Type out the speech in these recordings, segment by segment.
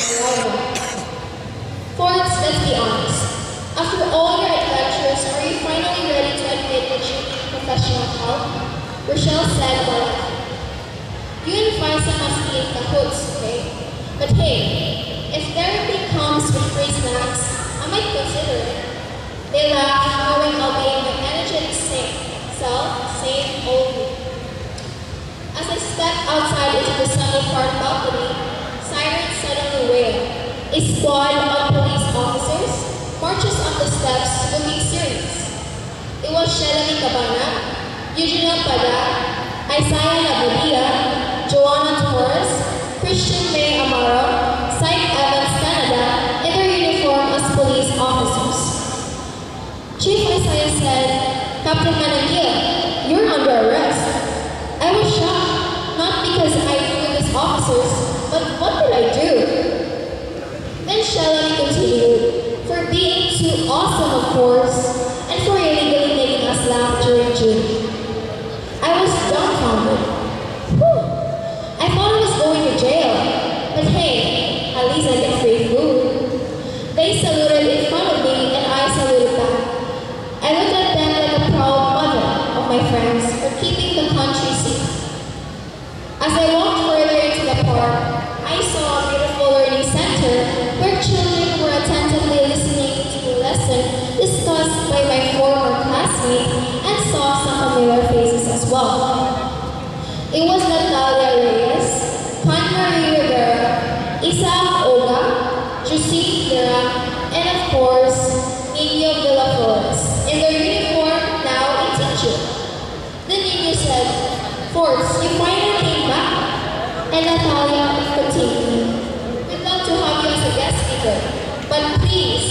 arrival. Forbes, let's be honest. After all your adventures, are you finally ready to admit that you need professional help? Rochelle said, well, you and Faisa must be in cahoots, okay? But hey, if therapy comes with free snacks, I might consider it. They laughed, knowing I'll be my energetic same old me. As I stepped outside into the sunny park balcony, sirens suddenly wailed. A squad of police officers marches up the steps looking serious. It was Shelly Cabana, Eugenia Pada, Isaiah Labadia, Joanna Torres, Christian May Amaro, Syke Evans Canada in their uniform as police officers. Chief Isaiah said, Captain Managil, you're under arrest. I was shocked, not because I knew these officers, but what did I do? Then Shelly continued, for being too awesome, of course, and for illegally making us laugh during June. I was dumbfounded. I thought I was going to jail, but hey, at least I get free food. They saluted in front of me and I saluted back. I looked at them like a proud mother of my friends for keeping the country safe. As I walked further into the park, I saw a beautiful learning center where children were attentively listening to the lesson discussed by my former classmates and saw some familiar faces as well. It was Natalia Reyes, Conmarie Rivera, Isaac Oga, Justine Vera, and of course, Nino Villaflores, in their uniform now in teacher. The Nino said, Forbes, you finally came back. And Natalia continued, we'd love to have you as a guest speaker, but please,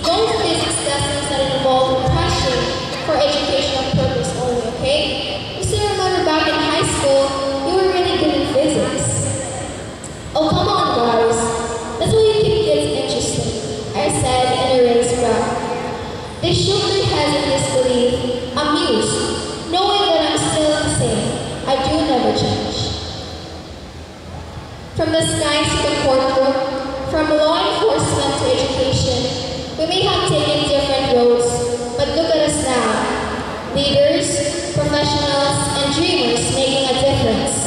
no physics lessons that involve passion for educational purpose only, okay? You still remember back in high school, you were really good in physics. Oh, come on, guys. That's why you keep kids interested, I said in a raised brow. They shook their heads in disbelief, amused, knowing that I'm still the same. I do never change. From the skies to the courtroom, from law enforcement to education, we may have taken different roads, but look at us now. Leaders, professionals, and dreamers making a difference.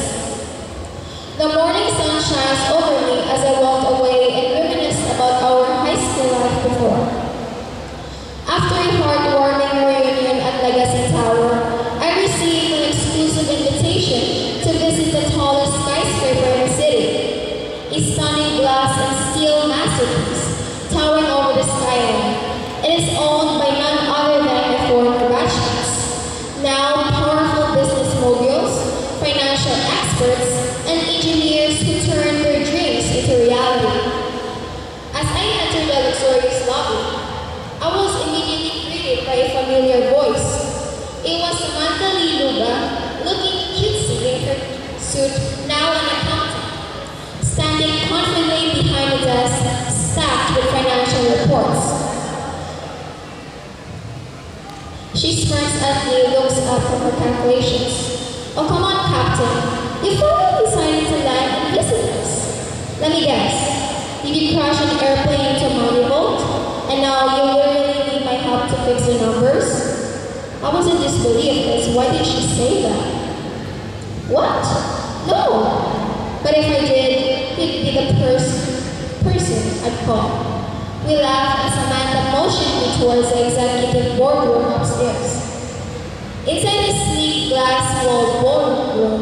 The morning sun shines over me as I walked away and reminisced about our high school life before. After a heartwarming reunion at Legacy Tower, I received an exclusive invitation to visit the tallest skyscraper in the city. A stunning glass and steel masterpiece towering over the skyline. It is owned by none other than my former batchmates, now powerful business moguls, financial experts, and engineers who turn their dreams into reality. As I entered the luxurious lobby, I was immediately greeted by a familiar voice. It was Samantha Lee Luga, looking cutesy in her suit, now an accountant, standing confidently behind a desk stacked with financial reports. She smirks at me and looks up from her calculations. Oh, come on, Captain. You finally decided to land and visit us. Let me guess. Did you crash an airplane into a money boat? And now you literally need my help to fix the numbers? I was in disbelief because why did she say that? What? No. But if I did, he'd be the person I'd call. We laughed as Samantha motioned me towards the executive boardroom upstairs. Inside the sleek glass-walled boardroom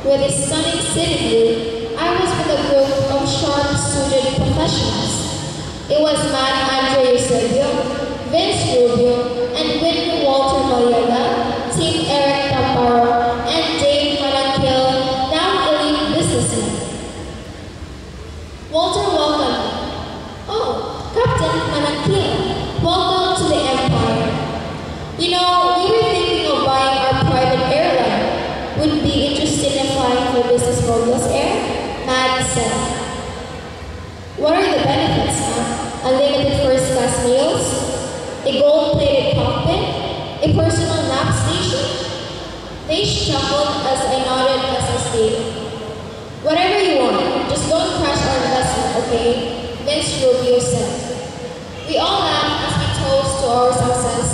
with a stunning city view, I was with a group of sharp-suited professionals. It was Matt Andre Eusebio, Vince Rubio, and Whitney Walter Noriega, Team Eric Tamparo, and Dave Manakil, now elite businessmen. Walter welcomed me. Oh, Captain Manakil, welcome to the Empire. You know, we were thinking of buying our private airline. Would be interested in flying for Business Moguls Air? Matt said. What are the benefits, Matt? Unlimited first-class meals? A gold-plated cockpit? A personal nap station? They chuckled as I nodded as I stated. Whatever you want, just don't crash our investment, okay? Vince Rubio said. We all laughed as we toast to our success.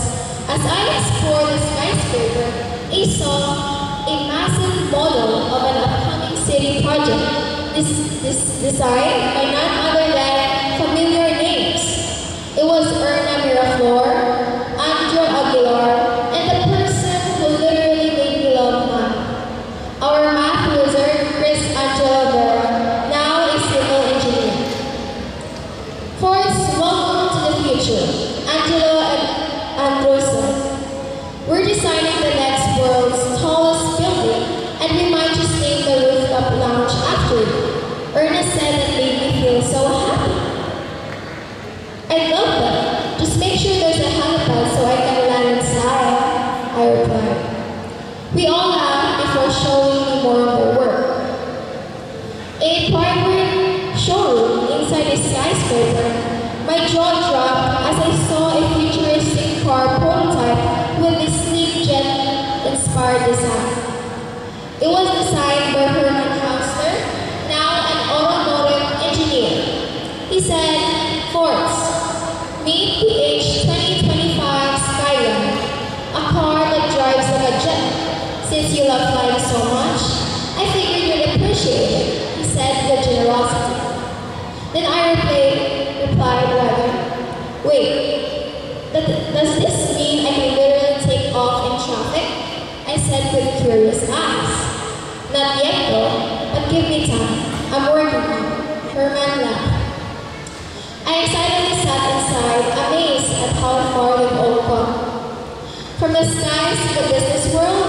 As I explored the skyscraper, I saw a massive model of an upcoming city project. This designed by none other than familiar names. It was Erna Miraflor, Andrew Aguilar, and the person who literally made me love math. Our math wizard, Chris Angelo Vera, now a civil engineer. Forts, welcome to the future, Angelo and Andrew said. We're designing the next world's tallest building, and we might just name the rooftop lounge after it. Erna said that made me feel so happy. I love that. Just make sure there's a helipad so I can land in style, I replied. We all laughed before showing me more of their work. A private showroom inside a skyscraper. My jaw dropped as I saw a futuristic car prototype with a sleek jet-inspired design. It was designed by Herman Hausler, now an automotive engineer. He said, Forts, meet the H2025 Skyline, a car that drives like a jet. Since you love flying so much, I figured you'd appreciate it, he said with generosity. Then I replied rather, wait, does this mean I can literally take off in traffic? I said with curious eyes. Not yet though, but give me time. I'm working on it. Herman laughed. I excitedly sat inside, amazed at how far we've all come. From the skies to the business world,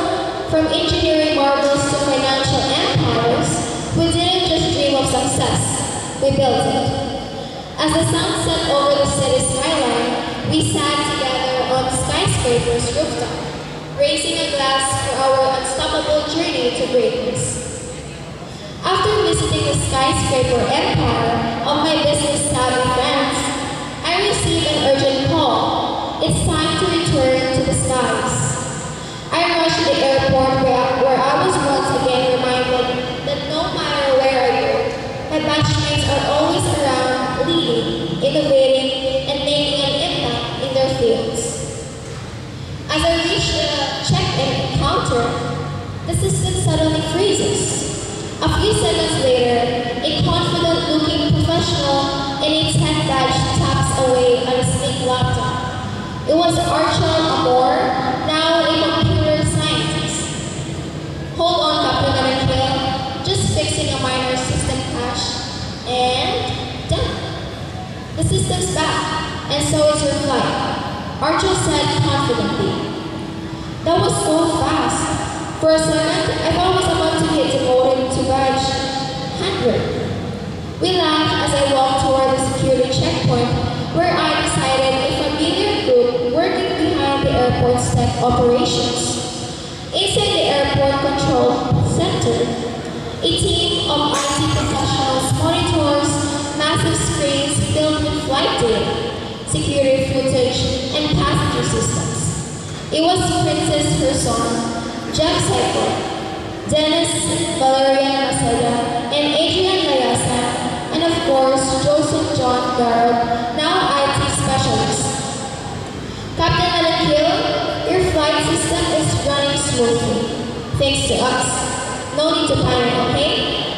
from engineering marvels to financial empires, we didn't just dream of success, we built it. As the sun set over the city skyline, we sat together on skyscraper's rooftop, raising a glass for our unstoppable journey to greatness. After visiting the skyscraper empire of my business-savvy friends, I received an urgent call. It's time to return to the skies. I rushed to the airport where I was once again reminded that no matter where I go, my batchmates are always around, leading, innovating, and making an impact in their fields. As I reached the check-in counter, the system suddenly freezes. A few seconds later, a confident-looking professional in a tech badge taps away on a sleek laptop. It was Archon Amor, now a computer scientist. Hold on, Captain Anakil. Just fixing a minor system crash. And done. The system's back, and so is your flight, Archon said confidently. That was so fast. For a second, I thought I was about to get demoted to badge 100. We laughed as I walked toward the security checkpoint, where I decided a familiar group working behind the airport's tech operations. Inside the airport control center, a team of IT professionals monitors massive screens filled with flight data, security footage, and passenger systems. It was Princess Herson, Jeff Seifert, Dennis Valerian Maceda, and Adrian Layasa, and of course, Joseph John Garrett, now IT specialist. Captain Alakil, your flight system is running smoothly, thanks to us. No need to panic, okay?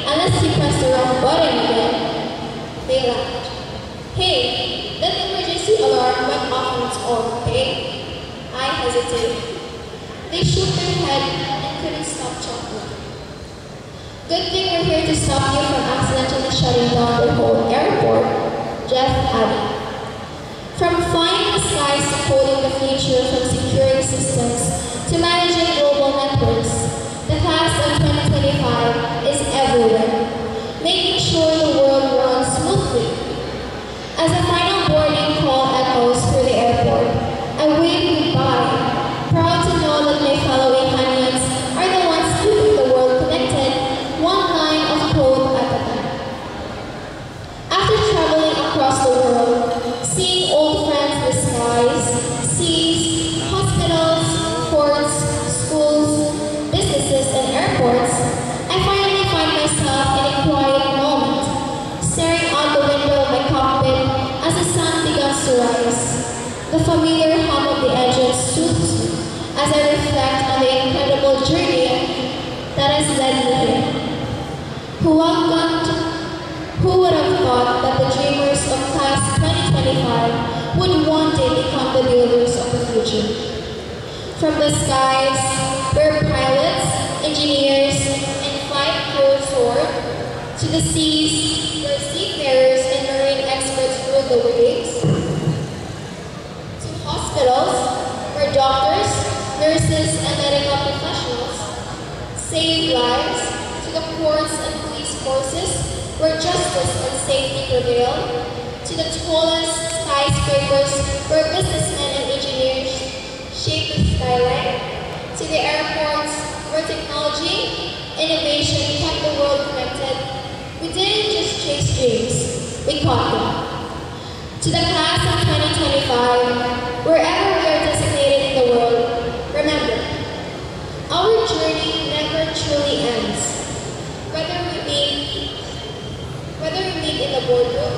Unless you press the wrong button again. They laughed. Hey, that emergency alarm went off on its own, okay? I hesitated. They shook their head and couldn't stop chuckling. Good thing we're here to stop you from accidentally shutting down the whole airport, Jeff added. From flying the skies to coding the future, from securing systems to managing global networks, the class of 2025 is everywhere, making sure the world runs smoothly. As the final boarding call echoes through the airport, I wave goodbye. Proud to know that my fellow Ihanians are the ones keeping the world connected, one line of code at a time. After traveling across the world, seeing old friends in the skies, seas, hospitals, ports, schools, businesses, and airports, I finally find myself in a quiet moment, staring out the window to rise. The familiar hum of the engine soothes me as I reflect on the incredible journey that has led me here. Who would have thought that the dreamers of class 2025 would one day become the builders of the future? From the skies, where pilots, engineers, and flight crews soared, to the seas, where seafarers and marine experts ruled the waves, to hospitals, where doctors, nurses, and medical professionals save lives, to the courts and police forces, where justice and safety prevail, to the tallest skyscrapers, where businessmen and engineers shape the skyline, to the airports, where technology, innovation kept the world connected. We didn't just chase dreams, we caught them. To the class of 2025, wherever we are designated in the world, remember, our journey never truly ends. Whether we meet in the boardroom,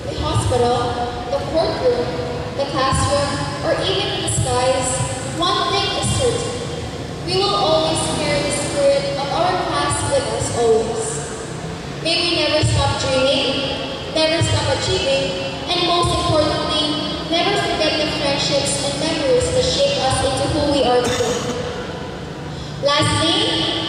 the hospital, the courtroom, the classroom, or even in the skies, one thing is certain. We will always carry the spirit of our class with us always. May we never stop dreaming, never stop achieving, and most importantly, never forget the friendships and memories that shape us into who we are today. Lastly,